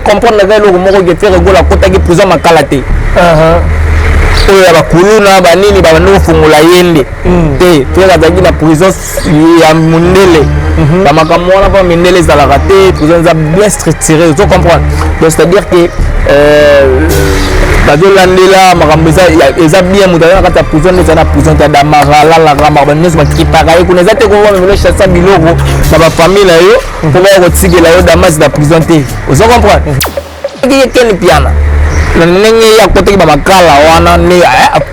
comprendre que le moko que faire rigola kota ki prison makalaté oya bakuluna banini bano fungula yende te tola zaki na prison ya mundele ba makamona pa mindele za la raté prison za bien structuré tu comprends donc c'est à dire que bazo landela makambo eza bien mutana kata prison eza na prison ta damarala la rama ba nezo makipaka ko neza te ko wa melo chassa biloko na ba famille na yo ko ba ko tsigela yo damas da prison te tu comprends ki ken piana nenge ya kote ba makala wana ne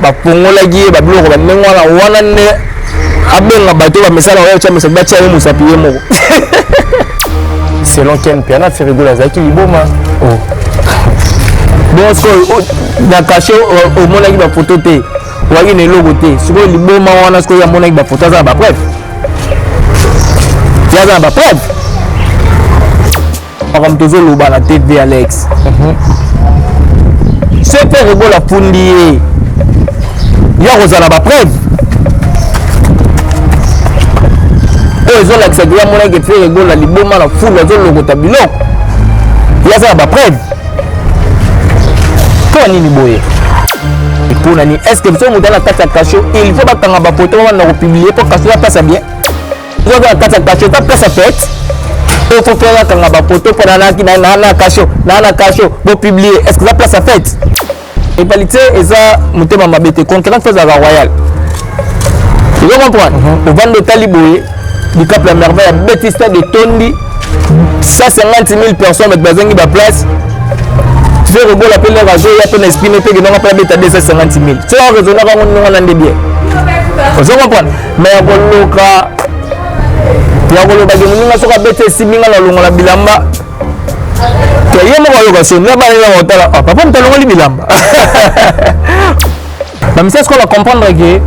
ba pongola gi ba biloko ba nengo wana ne abenga bato ba mesala wa cha mesala cha mu sapiye mo selon ken piana fait rigoler zaki liboma bon ce na caché au mona ki ba photo te wagi ne logo te siko liboma wana siko ya mona ki ba photo za ba preuve ya za ba preuve comme toujours le bana TV Alex c'est fait rigoler la fundi ya rozala ba preuve ils ont l'accès à mon qui fait rigoler la liboma la foule ils ont logo ta biloko ya za ba preuve pour nini boye et pour nani est-ce que vous avez dans la carte à cacher il faut pas quand on va photo on va publier pour cacher la place bien vous avez la carte à cacher ta place à fait il faut faire quand on va photo pour nana qui nana cacher pour publier est-ce que la place à fait et qualité et ça mutema mabete concurrent fait à la royal vous comprenez au vendre de taliboye du cap la merveille à Baptiste de Tondi 150 000 personnes avec besoin de place faire le bon appel les rajo ya ton esprit ne peut que non pas bêta 250 000 c'est un raisonnable on a bien vous comprenez mais ya koloka ke muninga soka bete siminga na longo la bilamba to yemo ko yoka so na ba na hotala papa mtalongo li bilamba ba misa ko la comprendre que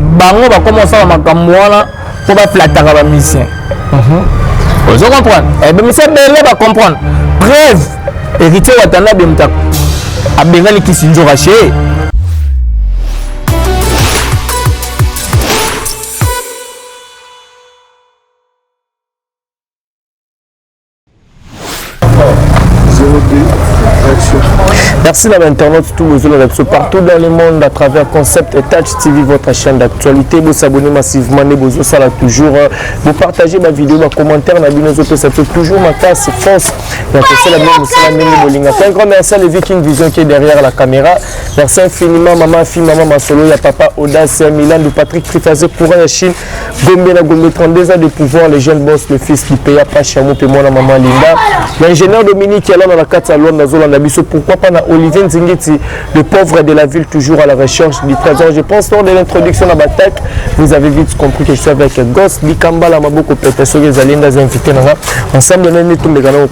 bango ba commencer à makambo wana pour ba flataka ba mission vous comprenez et ba misa bele ba comprendre bref héritier watana bemta abengani kisinjo raché Merci à l'internaute, tous vos auditeurs partout dans le monde à travers Concept et Touch TV, votre chaîne d'actualité. Vous abonnez massivement, vous aussi toujours, vous partagez ma vidéo, ma commentaire, ma vidéo, ça fait toujours ma tasse force. Un grand merci à les Viking Vision qui est derrière la caméra. Merci infiniment, maman, fille, maman, ma solo, il y a papa Audace, Milan, de Patrick Trifazé, pour la Chine, Gombe, la Gombe, 32 ans de pouvoir, les jeunes boss, le fils qui paye, Pachamou, et moi, la maman Linda. L'ingénieur Dominique qui est là dans la 4 salon, dans Zola Nabiso, pourquoi pas Olivier Nzingeti, le pauvre de la ville, toujours à la recherche du trésor. Je pense lors de l'introduction à Batak, vous avez vite compris que je suis avec Goss, Likamba, la Maboko, Pétasso, les Alindas invités. Ensemble, on est tous les galons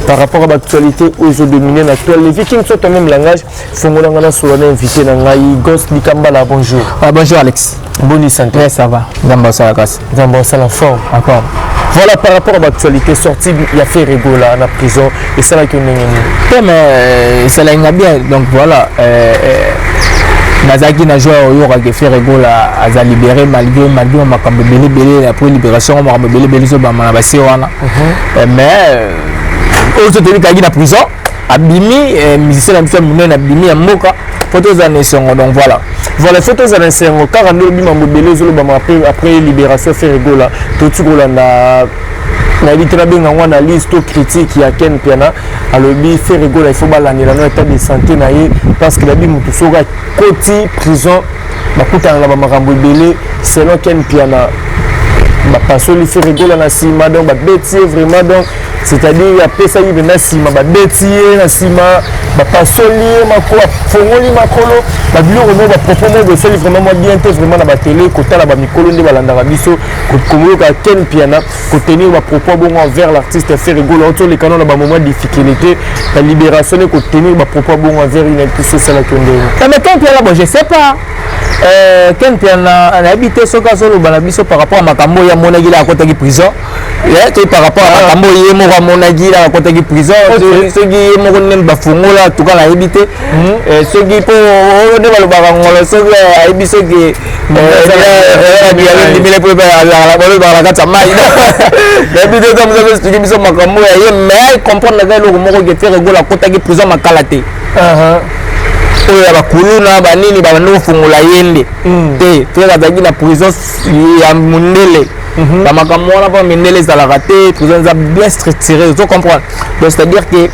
par rapport à l'actualité, aux eaux dominées naturelles. Les Vikings sont au même langage. Fongolangana sur l'invité. Goss, Likamba, la bonjour. Bonjour Alex. Bonne santé. Ouais, ça va. Gamba ça la casse. Gamba ça la forme. Encore. Voilà par rapport à l'actualité sortie, il y a fait rigola à la prison et ça là que nous mais c'est là bien donc voilà Nazaki na joué au Yora qui fait rigola à libérer malgré ma comme belé après libération ma belé so ba na basi wana mais aujourd'hui kagi na prison abimi musicien na biso minene abimi ya mboka photos à Nesongo donc voilà photos à Nesongo 42 bima mobile zolo ba après libération fait rigola tout na littéra benga wana liste critique ya Ken Piana alobi fait rigola il faut balanira no état de santé na ye parce que labi mutu soka koti prison bakutana na ba makambo belé selon Ken Piana ba pasoli fait rigola na sima donc ba bêtier vraiment donc c'est-à-dire il y a pesa yi na sima ba bêtier na sima ba pasoli mako fongoli makolo ba biloko no ba proposer de celle vraiment bien te vraiment na ba télé kota la ba mikolo nde balanda biso ko komoka Ken Piana ko tenir ba propos bon envers l'artiste fait rigola autour les canons na ba moment de difficulté la libération ko tenir ba propos bon envers une artiste ça la konde mais Ken Piana bon je sais pas Ken Piana a habité ce cas solo banabiso par rapport à makambo ya monagi la côté de prison. Et par rapport à makambo ye mo monagi la côté de prison, ceux qui mo nem ba fungola tout cas la habité. Ceux qui pour ne ba ba ngolo ceux qui a habité qui la pour la kata mai. Habité comme ça expliquer biso makambo ya ye mais comprendre que le mo ko faire go la côté de prison makalate. Oya bakuluna banini bano fungula yende te frère azaki na prison ya mundele ba makamona pa mindele za la raté prison za bien structuré tu comprends donc c'est à dire que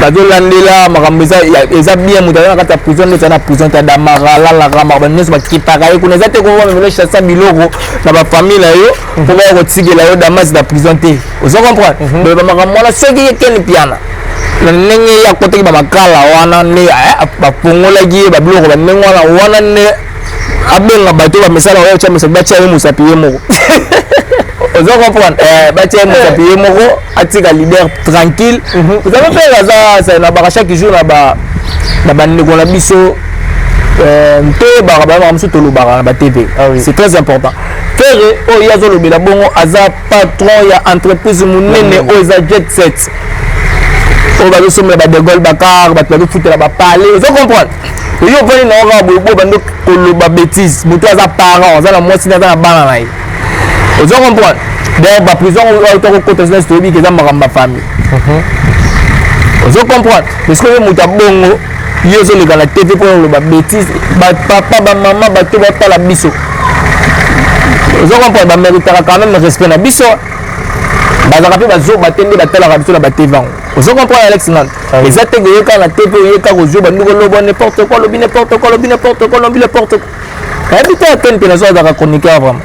bazo landela makambo eza bien mutana kata prison na prison ta damara la rama banneso bakipaka kuna za te ko ba chassa biloko na ba famille yo pour ba kotigela yo damas da prison te tu comprends donc ba makamona soki ken piana nenge ya côté ba makala wana ne ba pongola gi ba biloko ba nenge wana ne abenga bato ba mesala wa cha mesala ba cha musapi yemo ozo comprendre ba cha musapi yemo atika leader tranquille vous avez fait ça na ba chaque jour na ba ndeko na biso nte ba ba mso to lo ba TV c'est très important faire o yazo lo bela bongo aza patron ya entreprise munene o za jet set on va nous mettre des gol bakar va te foutre là-bas parler vous comprenez yo poni na ora bo bando koloba bêtise mutu aza parent za la moitié na bana na vous comprenez d'ailleurs ba prison on to ko test to bi ke za makamba famille vous comprenez parce que mutu bongo yo zo le la TV pour le bêtise ba papa ba maman ba to ba la biso vous comprenez ba mériter quand même respect na biso bazaka pe bazo batende batala biso na ba TV vous comprenez Alex Nant exactement que quand la TV yeka ko zo bandiko lobo n'importe quoi lobi n'importe quoi lobi n'importe quoi lobi n'importe quoi habité à Ken Piana zo da chroniqueur vraiment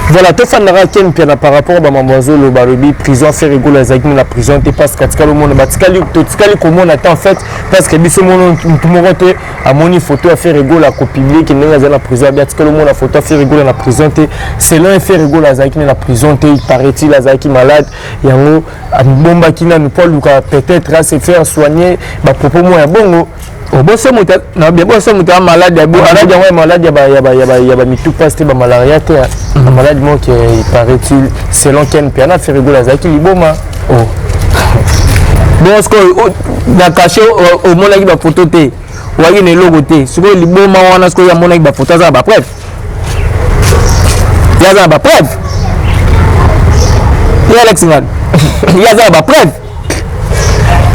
voilà tout fan na Ken Piana par rapport à mamanzo lo barobi prison faire rigolo azaki na prison te parce que tikalo mona batikali to tikali comment on en fait parce que biso mono tumorote a moni photo à faire rigolo à publier que nenga za na prison bien tikalo mona photo à faire rigolo na prison te c'est l'un faire rigolo azaki na prison te il paraît-il azaki malade yango bomba kina nous pas luka peut-être à se faire soigner ba propos moi ya bongo oboso muta na bien boso muta malade ya malade ya malade ya ba mitu paste ba malaria te malade moi qui paraît-il selon Ken Piana fait rigolo azaki liboma bon ce que na caché au mona ki ba photo te waki ne logo te ce que liboma wana ce que ya mona ki ba photo za ba preuve ya za ba preuve ya Alex Ngan ya za ba preuve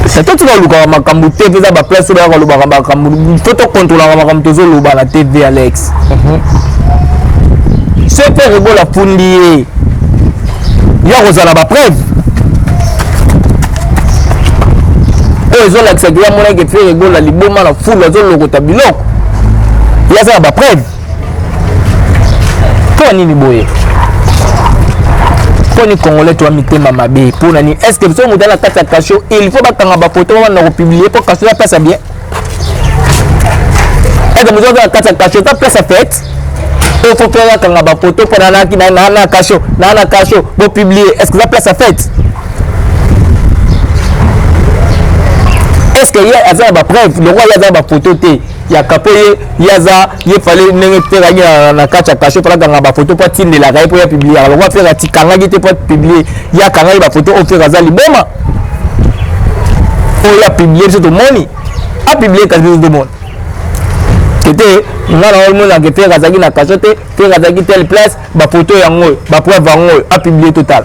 c'est tout le monde makambu TV za ba place ba ko luba makambu photo contrôler makambu tozo luba na TV Alex c'est fait rigolo fundi ya ko za ba preuve zo la tsagia mona ke fait rigolo la liboma na full zo lokota biloko ya za ba preuve pour nini boye poni congolais toi mitema mabe pour nani est-ce que so mutala kata kasho il faut bakanga ba photo wana ko publier pour kasho la place bien est-ce que vous avez kata kasho ta place faite il faut faire kanga ba photo pour nana ki na kasho pour publier est-ce que la place faite est-ce que y a za ba preuve le roi y a za ba photo te ya kapoye yaza ye fallait nenge faire na kacha kasho pour ganga ba photo pour tinde la pour publier alors on va faire tikanga qui te pour publier ya kanga ba photo on fait razali boma on a publié sur tout le monde a publié quasi tout le monde c'était ngana all monde a fait razali na kasho te faire razali telle place ba photo yango ba preuve yango a publié total.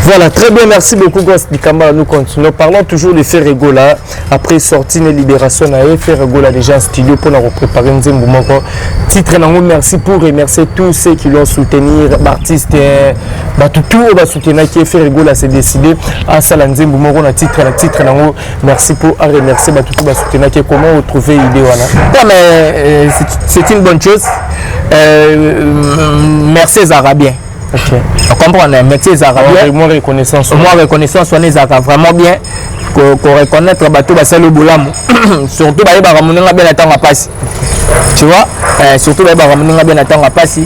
Voilà, très bien, merci beaucoup Goss Dikamba. Nous continuons. Parlons toujours de Ferregola. Après sortie de libération, Ferregola déjà en studio pour nous préparer un moment. Titre nango, merci pour remercier tous ceux qui l'ont soutenu. L'artiste, tout va soutenir qui Ferregola s'est décidé à Salanzé Boumoro na titre nango. Merci pour remercier tout va soutenir qui comment retrouver l'idée voilà. Mais c'est une bonne chose. Merci Zarabien. Okay. On comprend, métier arabien. Moi reconnaissance. Moi reconnaissance, on est vraiment bien. Qu'on reconnaître bateau basalo boulam. Surtout bah il va ramener bien à temps à passer. Tu vois, surtout bah il va ramener bien à temps à passer.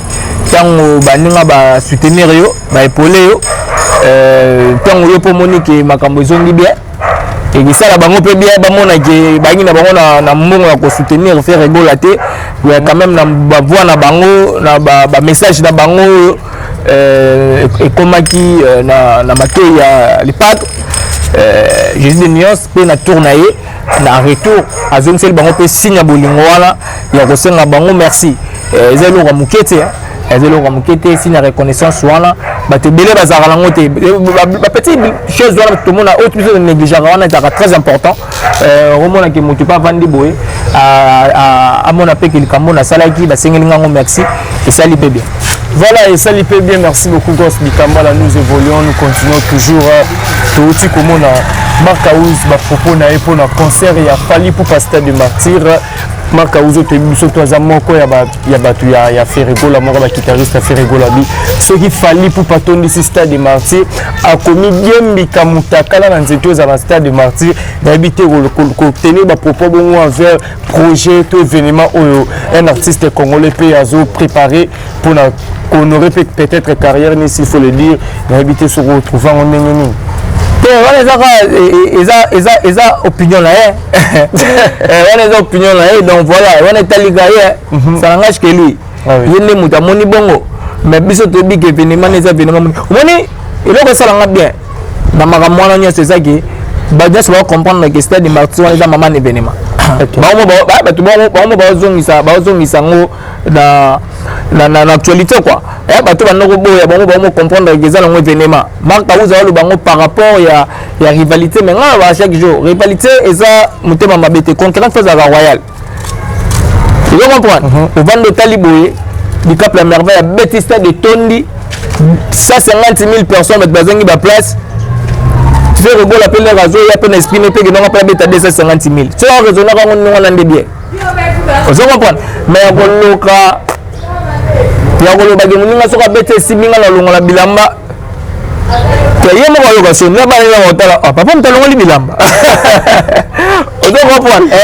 Tant bah nous va soutenir yo, bah épauler yo. Tant yo pour monique makambo zone bien. et ça la bango peut bien bamona ke bangi na bango na mbongo ya ko soutenir faire rigola te ya quand même na ba voix na bango na ba message na bango et comment qui na maté ya les pattes Jésus de nuance pe na tournaye na retour azong sel bango pe signe bolingo wana ya ko senga bango merci ezelo ka mukete ezelo ka mukete signe reconnaissance wana ba te belé bazara lango te ba petite chose wana tout le monde a autre chose négligeable wana est très important romona ke mutu pa vandi boy à mon appel que le Cameroun a salaki ba sengeli ngango merci et ça lui paie bien. Voilà, et ça lui paie bien. Merci beaucoup, Goss Bikambala. Nous évoluons, nous continuons toujours. Tout comme on a Marc Aouz, propos na pour un concert, il y a fallu pour passer de martyr. Marc Aouz, tu es surtout à Moko, il y a fait rigoler, la guitariste a fait rigoler. Ce qu'il fallait pour pas tourner ce stade de martyr, a commis bien Mikamutaka dans le stade de martyr, d'habiter au tenir des propos envers projet, tout événement où un artiste congolais peut préparer pour honorer peut-être carrière, mais s'il faut le dire, d'habiter se retrouver en Nénéni. On a opinion là, on a opinion là, donc voilà, on est allé gagner, ça n'engage que lui. Il est mouta moni bongo, mais biso to bi que événement les événements. Moni, il est ça l'engage bien. Dans ma campagne, c'est ça qui, bah juste va comprendre que c'était des martyrs, les maman événement. Na actualité quoi bato banoko boya bango comprendre que ça l'on événement Marc Aouz a le bango par rapport ya rivalité mais à chaque jour rivalité et ça mutema mabete concurrence face à la royal tu comprends au vendre taliboye du cap la merveille Baptiste de Tondi 150 000 personnes mais bazangi ba place tu fais rebol appel les réseaux il y a peine exprimer que non pas bêta 250 000 c'est un raisonnement quand on a bien vous comprenez mais on loka ya koloba ke muninga soka bete siminga na longola bilamba ke ye mo ko so na ba ya otala papa mtalongoli bilamba ozo comprendre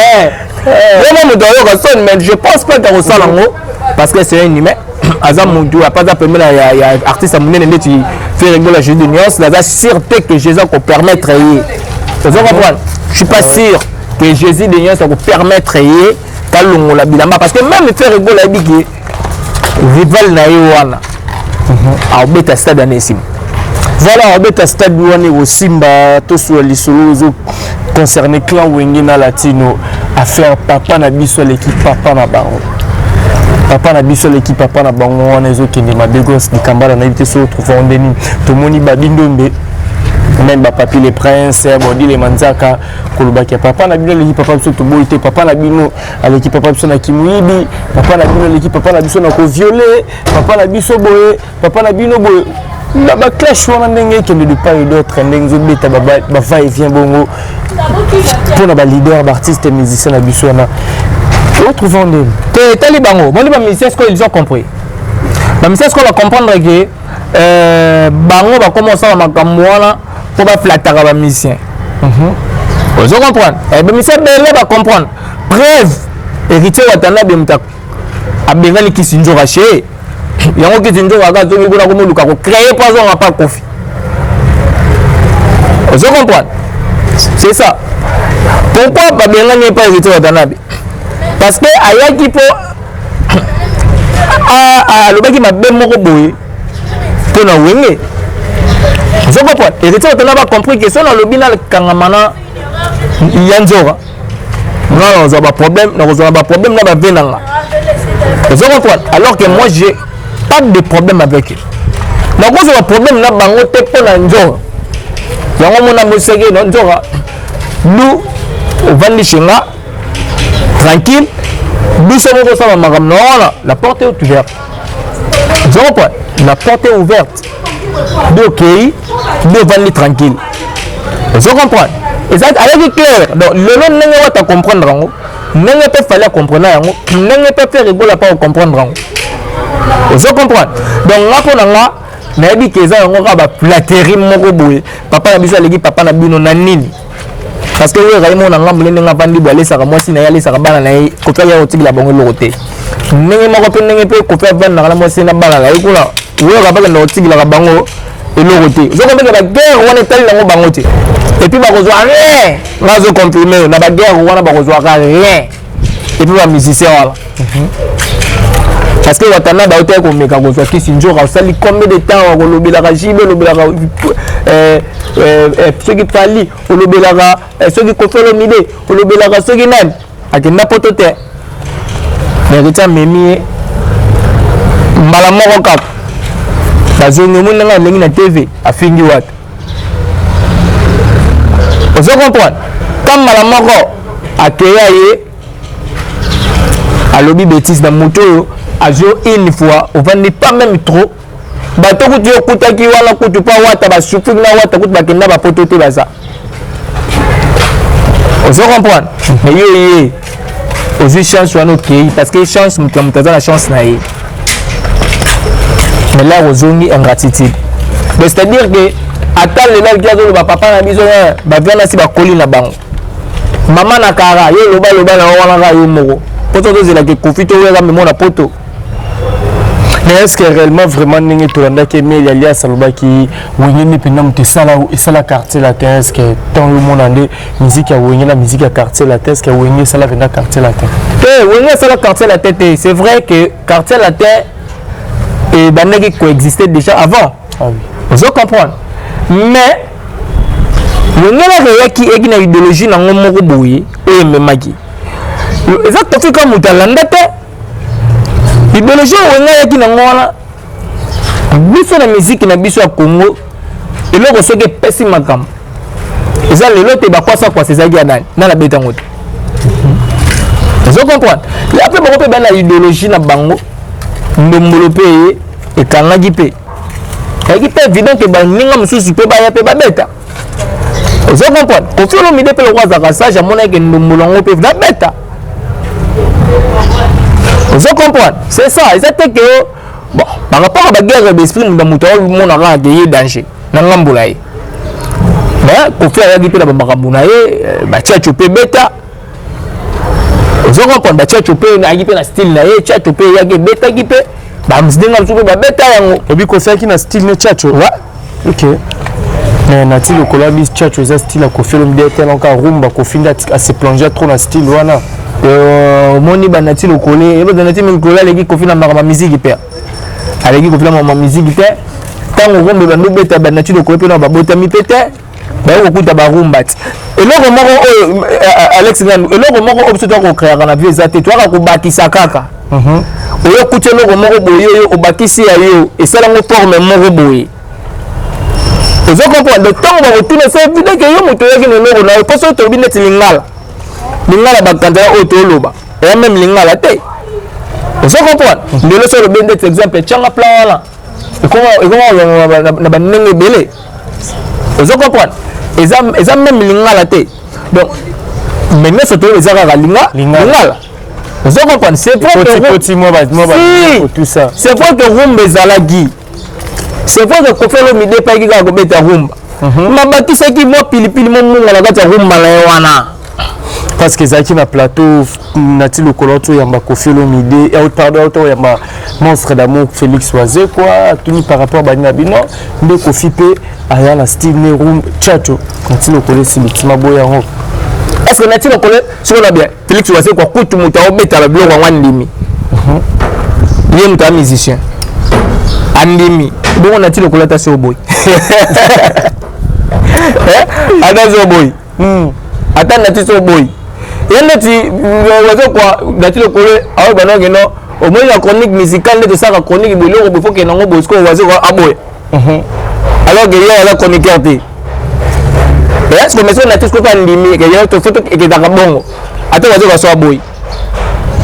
ye mo doyo ko son mais je pense pas que ça lango parce que c'est un humain azam mudu a pas appelé ya artiste munene ndeti fait rigoler Jésus de nuance la sûreté que Jésus ko permettre y ozo comprendre je suis pas sûr que Jésus de nuance ko permettre y ta longola bilamba parce que même faire rigoler biki rival na wana a beta stade anesim voilà beta stade wana au Simba to sur les solos concerné clan Wengina Latino à faire papa na biso l'équipe papa na bango papa na bango wana ezokende mabegos ni kambala na été sur trouver en deni to moni babindombe même papi les princes bodi les manzaka kolobaki papa na bino l'équipe papa biso to boité papa na bino à l'équipe papa biso na kimuibi papa na bino l'équipe papa na biso na ko violer papa na biso boye papa na bino boye na ba clash wana ndenge kende de part et d'autre ndenge zo beta ba va et vient bongo pour na ba leader d'artiste et musicien na biso na retrouver en demi te talibango bon les musiciens ce qu'ils ont compris la musiciens ce qu'on va comprendre que bango va commencer à makambo wana pour ba flatter ba musicien vous comprenez et ben musicien belé va comprendre preuve héritier watana bemta abengani kisinjo raché yango kisinjo waga zongi bona ko moluka ko créer pas on pas confi vous comprenez c'est ça pourquoi ba bengani pas héritier watana parce que ayaki po lobaki mabe moko boye to na wenge je comprends et c'est ça on a compris que ça na lobina kangamana yanzora non on a pas problème na ba venanga je comprends alors que moi j'ai pas de problème avec eux na cause de problème na bango te po na nzora yango mona mosege na nzora nous au vandi chenga tranquille biso moko ça va la porte est ouverte je comprends la porte est ouverte donc nous va aller tranquille je comprends et ça avec clair donc le nom n'est pas comprendre rango n'est pas fallait comprendre rango n'est pas faire rigoler pas comprendre rango je comprends donc là pour nga na bi que ça rango ba flatterie moko boye papa na biso legi papa na bino na nini parce que oui raimo na ngamble nga vandi boale saka moi si na yali saka bana na ko fa ya otiki la bongo lokote ndenge moko pe ndenge pe ko fa vanda na moi si na bana la ikula oui ka ba na otiki la bango eloko te ozokomeka baguerre wana etali nango bango te et puis bakozwa rien nga azokomprime na baguerre wana bakozwaka rien et puis bamusicien wana parce que watana baotaki komeka kozwa kisi nzoka osali combien de temps wakolobelaka jibe olobelaka soki pali olobelaka soki kofelo mide olobelaka soki nani akenda poto te meriti amemi ye mbala moko kaka bazongi omoni nanga ndenge na tv afingi wata ozo comprendre ka mbala moko akeya ye alobi bêtise na moto oyo azo une fois ovandi pas même trop bato kutu okutaki wana kutu pa wata basufiki na wata kutu bakenda bapoto te baza ozo comprendre mais ye ozwi chance wana okei parce que chance moto ya moto aza na chance na ye mais là ozongi ingratitude donc c'est à dire que ata lelo aliki azoloba papa na biso bavia nasi bakoli na bango mama na kara ye lobaloba na wana kaka yo moko poto tozelaki kofi toyaka memo na poto. Mais est-ce que réellement vraiment n'engé tolanda que mais il y a salobaki wengeni pena mutesala esala quartier latin est-ce que dans le monde ande musique ya wengeni la musique ya quartier latin est-ce que wengeni sala venda quartier latin wengeni sala quartier latin c'est vrai que quartier latin et bandaki coexistait déjà avant ah oui vous comprendre mais wengeni yaki ekina idéologie na ngomoko boye oyo memaki exact fait comme mutalanda te idéologie wenga yaki nango wana biso na musique na biso ya Congo eloko soki epesi makambo eza lelo te bakwasa kwasa ezalaki ya nani na beta yango te ozo comprendre ya mpe bango mpe bana idéologie na bango ndombolo mpe ye ekangaki mpe yaki mpe évident ke baninga mosusu mpe baya mpe babeta ozo comprendre Koffi Olomide mpe loko azalaka sage amonaki ndombolo yango mpe na beta. Vous comprenez? C'est ça. C'est que bon, par rapport à la guerre d'esprit, nous avons un danger. Nous avons mais Koffi a dit que nous avons un bêta. Vous comprenez? Nous avons un style, bêta. Et puis Koffi a un style de tchatcho. Ok. Mais Nati le collabis tchatcho, c'est style à Koffi Olomide encore rumba Koffi a se plongé trop dans style wana. Moni banati le collé et banati le collé les Koffi na ma musique père avec Koffi na ma musique père tant on rumba bando beta banati le collé na ba botami pété ba okuta ba rumba et loko moko Alex Ngan et loko moko obseto ko créer na vie zate toi ka ko bakisa kaka oyo kuche loko moko boye o bakisi ya yo et ça la forme moko boye vous comprenez le temps va retourner c'est évident que yo moto yaki no loko na parce que to bi net lingala lingala bakanda oto loba et même lingala te vous comprenez le sur le bien d'être exemple changa plan là et comment na banenge belé vous comprenez et ça même lingala te donc maintenant ce to les ara lingala vous comprenez c'est vrai que tout ça c'est vrai que rumba ezalaki c'est vrai que Koffi Olomide pa ki ka ko beta rumba mabakisa ki mo pilipili mo munga la kata rumba la wana. Parce que Zaki na plateau Nati le Coloto yamba Koffi Olomide et pardon yamba monstre d'amour Félix Oisé quoi tout par rapport à Banina Bino mais Koffi pe aya na style ne room tchatcho Nati le Coloto c'est l'ultime boyango. Est-ce que Nati le Coloto sur la bien Félix Oisé quoi kutu muta obeta la bloc wa ndimi yé muta musicien andimi bon Nati le Coloto c'est au boy Adazo boy attends Nati so boy Nati wazo kwa Nati le Coloto awo banonge no au moins la chronique musicale de ça la chronique boy il faut que nango bosco wazo kwa aboy alors que il y a la chroniqueur té est-ce que monsieur Nati ko pas ndimi que il y a photo et que dakabongo attends wazo kwa so boy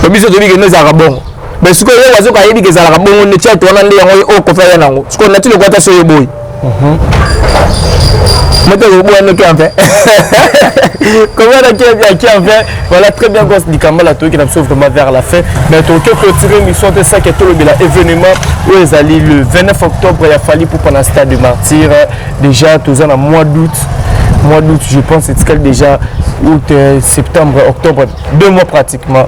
to biso to bi que no za kabongo mais ce que il wazo kwa yebi que za kabongo ne chat wana ndi yango o ko fa yango ce que Nati le Coloto so boy Comment qui en fait voilà très bien gosse du Kambala qui n'a vraiment vers la fin mais tout que clôturer mission de ça qui est tout l'événement où ils allaient le 29 octobre il a fallu pour pendant stade de martyr déjà tous en mois d'août je pense c'est déjà août septembre octobre 2 mois pratiquement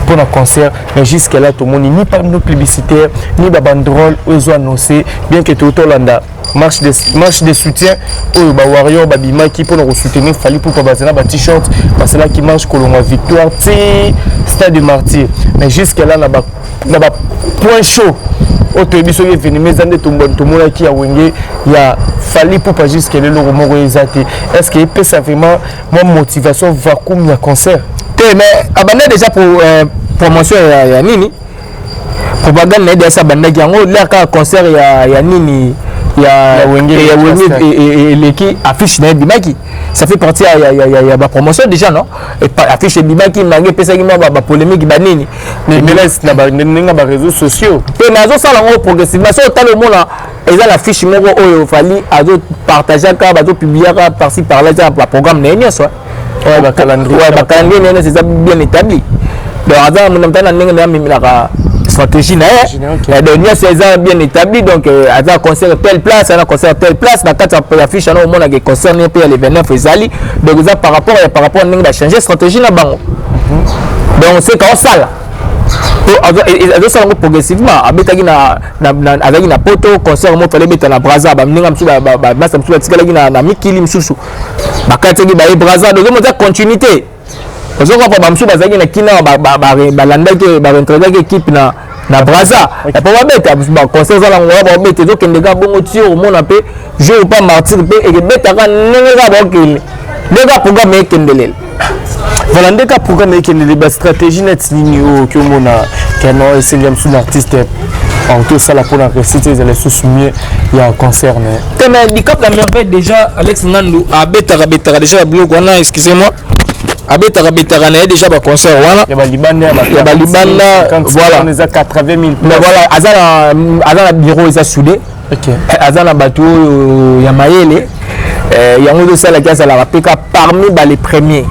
pour un concert mais jusqu'à là tout le monde ni par nos publicitaires ni de banderole aux annoncés bien que tout Hollanda marche de soutien au Warrior Babima qui pour nous soutenir Fally pour Bazana ba t-shirt parce que là qui marche Colomba Victoire Stade de Martyr mais jusqu'à là na ba point chaud au télévision événement zande tomona qui a wengé il y a Fally pour pas jusqu'à le moko ezate est-ce que peut ça vraiment moi motivation vacuum ya concert mais abandonné déjà pour promotion ya nini propagande na déjà bandaki yango là ka concert ya nini ya wengé et l'équipe affiche na bimaki ça fait partie ya ba promotion déjà non et affiche bimaki mangé pesa ki ba polémique ba nini mais na ba réseaux sociaux et nazo sala ngo progressivement so talo mona eza la fiche moko oyo Fally azo partager ka bazo publier ka par-ci par-là ba programme na nyonso ouais ba calendrier c'est bien établi donc azana mon mtana ndenge na mimilaka stratégie na donc c'est bien établi donc azana concert telle place azana concert telle place na kati ya fiche na mona ke concert ne pe les 29 ezali donc ça par rapport ndenge ba changer stratégie na bango donc c'est quand ça azosala progressivement abetaki azalaki na poto concert mo fale beta na braza baninga msusu bamasa msusu batikalaki na mikili msusu bakataki baye braza ozomoza continuité ozokopa bamsusu bazalaki na kina balandaki barentrezaki équipe na braza epo babeta baconcert ezala ngola babeta ezokendeka bongo ti omona mpe jour pa martyr mpe ekebetaka ndenge kaka bakokende ndenge programme ekendelele voilà ndeka programme ekendele ba stratégie net nini oyo kiomona keno esengeli msusu na artiste en tout ça la pour la réussite les sous-soumis il y a concert mais dicap la merveille déjà Alex Ngandu abetaka déjà la bloc wana excusez-moi abetaka na déjà ba concert wana ya ba libanda voilà on est à 80 000 mais voilà azana bureau eza soudé OK azana bato ya mayele yango de ça la casa la peka parmi les premiers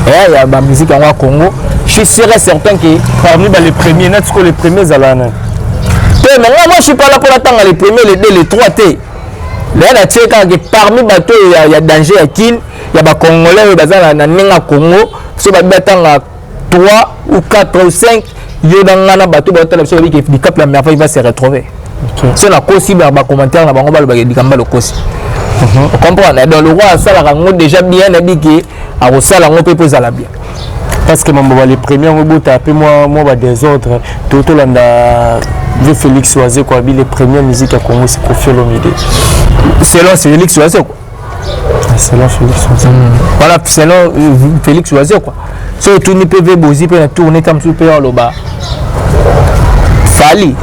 il y a la musique en Congo. Je suis sûr et certain que parmi les premiers, les premiers à l'année. Mais moi je ne suis pas là pour attendre les premiers, les 2, les 3 T. Là, parmi les bateaux, il y a danger à Kin, il y a des Congolais qui sont au Congo. Si vous avez 3 ou 4 ou 5, il y a des bateaux qui cap la merveille va se retrouver. Si on a possible, on va commenter, on va dire aussi. Vous comprenez? Donc le roi a déjà bien dit que à Rosala on peut poser la bien. Parce que les premiers robots tapé moi des autres tout landa de Félix Oazé quoi les premières musiques à Congo c'est Koffi Olomide. Selon Félix Oazé quoi. Selon Félix Oazé. Voilà selon Félix Oazé quoi. So tout ni PV bozi peut tourner comme super loba. Fally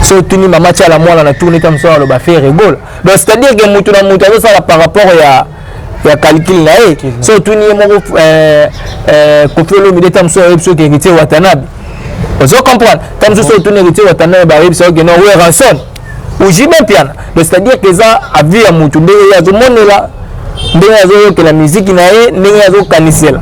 so tuni mama tia la mwana na tourner comme ça le ba faire rigole donc c'est à dire que mutu na mutu ça par rapport ya calcul là so tuni mo Koffi Olomide tam so episode héritier Watanabe vous comprendre tam so tuni héritier Watanabe ba episode que non ouais ranson ou jimé piano donc c'est à dire que ça a vu ya mutu de ya zo monela de ya zo que la musique na de ya zo kanisela.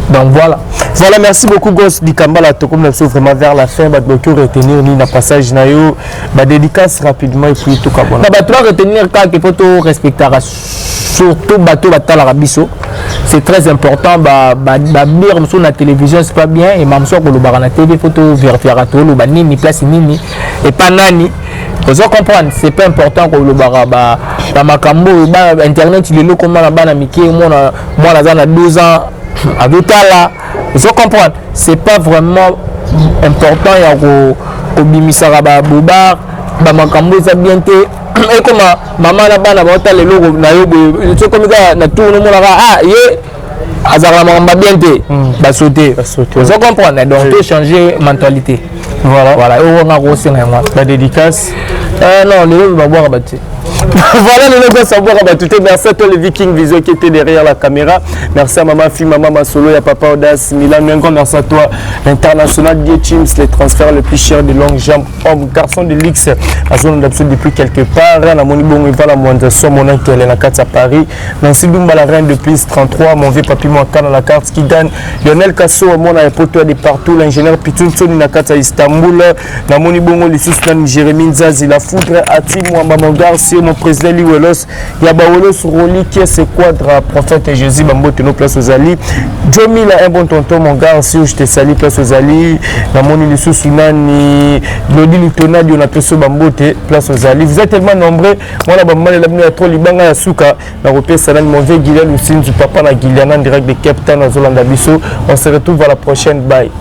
Donc voilà. Voilà, merci beaucoup Goss Dikambala comme nous sommes vraiment vers la fin bah donc retenir ni na passage na yo bah dédicace rapidement et puis tout comme bah tu retenir qu'il faut tout respecter surtout bateau batala rabiso c'est très important bah dire sur la télévision c'est pas bien et même sur le bar na TV photo vérifier à tout le nini place nini et pas nani vous comprendre c'est pas important que le bar bah makambo bah internet il est là comme na bana miki moi na 12 ans à Dotala, vous comprenez, c'est pas vraiment important il y a au bimisara bobar ba makambo ça bien te et comme maman na bana ba hôtel loko na yo c'est comme ça na tout le monde ah yé azara mamba bien te ba sauter vous comprenez donc faut changer mentalité voilà on a reçu la dédicace non le va boire battu. Voilà le logo savoir à tout. Merci à tous les Vikings Vision qui étaient derrière la caméra. Merci à maman, fille, maman, Masolo, à papa Audace, Milan, un grand merci à toi. L'international des teams, les transferts les plus chers de longue jambe, homme, garçon de l'X, à zone d'absolu depuis quelque part. La Monibon, il va la moindre somme, mon oncle, elle est la carte à Paris. Nancy Dumba, la reine de plus 33, mon vieux papi, mon cas dans la carte qui gagne. Lionel Casso, mon aéroport de partout. L'ingénieur Pitun Soni, la carte à Istanbul. La Monibon, les sous Jérémy Nzazi, la foudre, Ati, moi, maman, Garcia. mon président Liwelos, Yabawelos Roli, qui est ce quadre prophète Jésus, Bambote, nos places aux alliés. Jomi, là, un bon tonton, mon gars, si je te salue, place aux alliés. Namoni, Lissou, Sunani, Glody, Lutonadi, on appelle ça Bambote, place aux alliés. Vous êtes tellement nombreux. Moi, là, Bambote, là, à trop, Libanga, Yasuka, na repère Salan, mon vieux Guilherme, Lucine, du papa, na Guiliana, en direct de Cape Town, à Zolanda Bisso. On se retrouve à la prochaine. Bye.